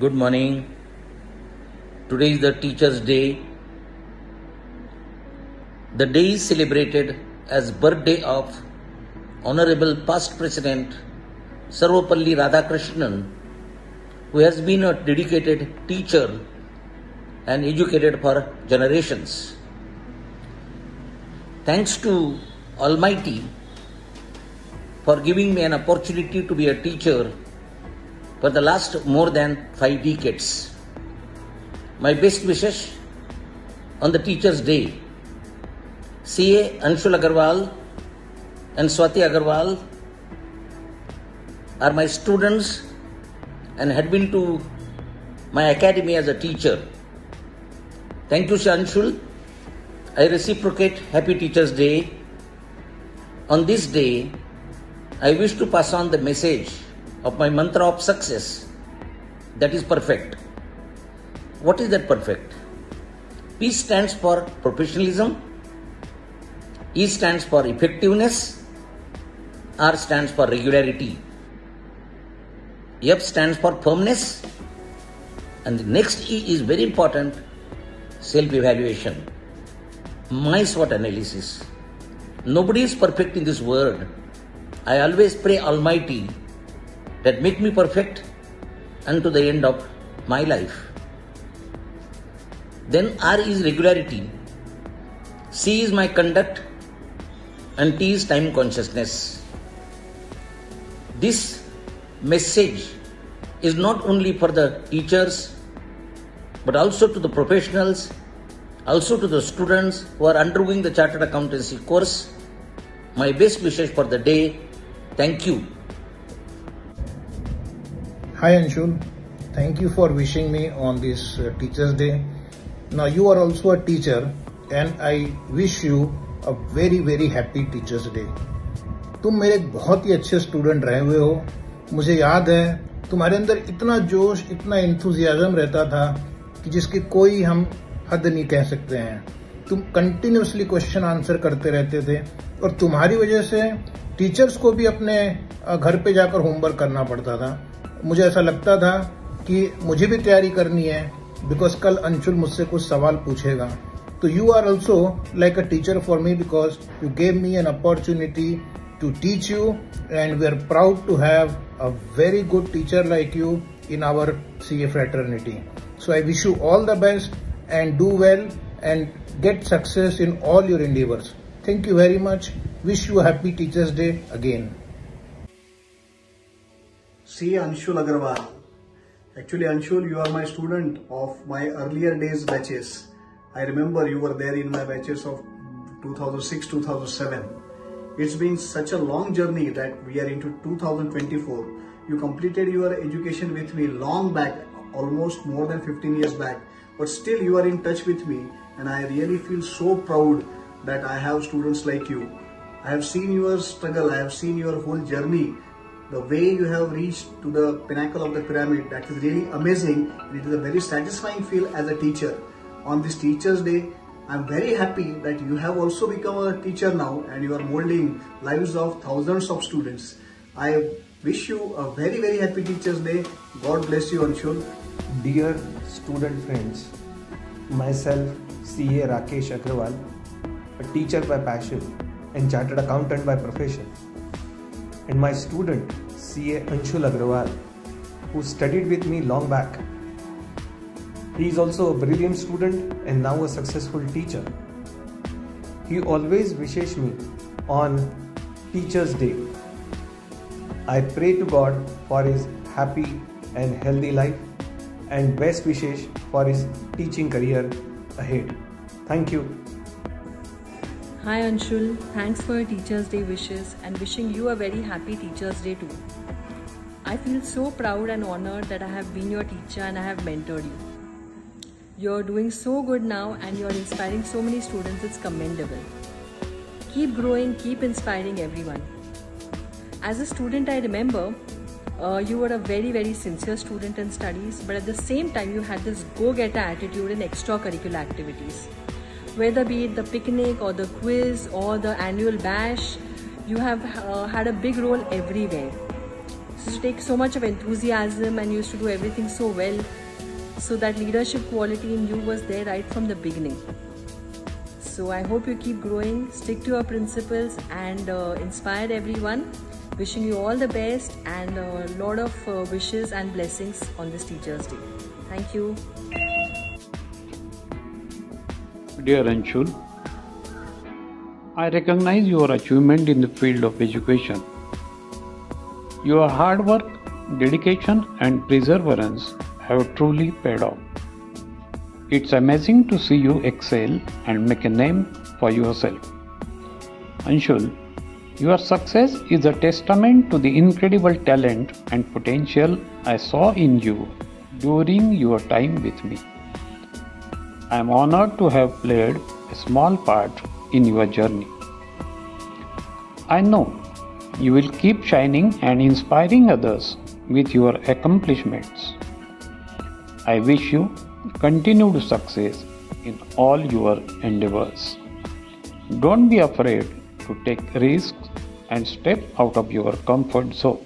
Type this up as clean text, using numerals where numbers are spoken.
Good morning. Today is the Teachers' Day. The day is celebrated as birthday of Honorable Past President Sarvepalli Radhakrishnan, who has been a dedicated teacher and educated for generations. Thanks to Almighty for giving me an opportunity to be a teacher for the last more than 5 decades. My best wishes on the Teachers' Day. CA Anshul Agarwal and Swati Agarwal are my students and had been to my academy as a teacher. Thank you, Sir Anshul. I reciprocate Happy Teachers' Day. On this day, I wish to pass on the message of my mantra of success, that is perfect. What is that perfect? P stands for professionalism, E stands for effectiveness, R stands for regularity, F stands for firmness, and the next E is very important, self-evaluation, my SWOT analysis. Nobody is perfect in this world. I always pray Almighty that make me perfect unto the end of my life. Then R is regularity, C is my conduct, and T is time consciousness. This message is not only for the teachers, but also to the professionals, also to the students who are undergoing the Chartered Accountancy course. My best wishes for the day. Thank you. Hi Anshul, thank you for wishing me on this Teachers' Day. Now you are also a teacher and I wish you a very very happy Teachers' Day. तुम मेरे एक बहुत ही अच्छे student रहे हुए हो. मुझे याद है तुम्हारे अंदर इतना जोश, इतना एंथुजियाज्म रहता था कि जिसकी कोई हम हद नहीं कह सकते हैं. तुम कंटिन्यूसली क्वेश्चन आंसर करते रहते थे और तुम्हारी वजह से टीचर्स को भी अपने घर पे जाकर होमवर्क करना पड़ता था. मुझे ऐसा लगता था कि मुझे भी तैयारी करनी है बिकॉज कल अंशुल मुझसे कुछ सवाल पूछेगा. तो you are also like a teacher for me because you gave me an opportunity to teach you, and we are proud to have a very good teacher like you in our CA fraternity. So I wish you all the best and do well and get success in all your endeavors. Thank you very much. Wish you a happy Teachers' Day again. CA Anshul Agarwal. Actually, Anshul, you are my student of my earlier days batches. I remember you were there in my batches of 2006-2007. It's been such a long journey that we are into 2024. You completed your education with me long back, almost more than 15 years back, but still you are in touch with me and I really feel so proud that I have students like you. I have seen your struggle, I have seen your whole journey, the way you have reached to the pinnacle of the pyramid. That is really amazing and it is a very satisfying feel as a teacher. On this Teachers' Day, I'm very happy that you have also become a teacher now and you are molding lives of thousands of students. I wish you a very very happy Teachers' Day. God bless you, Anshul. Dear student friends, myself CA Rakesh Agrawal, a teacher by passion and chartered accountant by profession, and my student CA Anshul Agrawal, who studied with me long back. He is also a brilliant student and now a successful teacher. He always wishes me on Teachers' Day. I pray to God for his happy and healthy life and best wishes for his teaching career ahead. Thank you. Hi Anshul, thanks for your Teachers' Day wishes and wishing you a very happy Teachers' Day too. I feel so proud and honored that I have been your teacher and I have mentored you. You're doing so good now and you're inspiring so many students, it's commendable. Keep growing, keep inspiring everyone. As a student, I remember you were a very very sincere student in studies, but at the same time you had this go-getter attitude in extracurricular activities. Whether be it the picnic or the quiz or the annual bash, you have had a big role everywhere. used to take so much of enthusiasm and used to do everything so well. So that leadership quality in you was there right from the beginning. So I hope you keep growing, stick to your principles and inspire everyone. Wishing you all the best and a lot of wishes and blessings on this Teachers' Day. Thank you. Dear Anshul, I recognize your achievement in the field of education. Your hard work, dedication and perseverance have truly paid off. It's amazing to see you excel and make a name for yourself. Anshul, your success is a testament to the incredible talent and potential I saw in you during your time with me. I am honored to have played a small part in your journey. I know you will keep shining and inspiring others with your accomplishments. I wish you continued success in all your endeavors. Don't be afraid to take risks and step out of your comfort zone.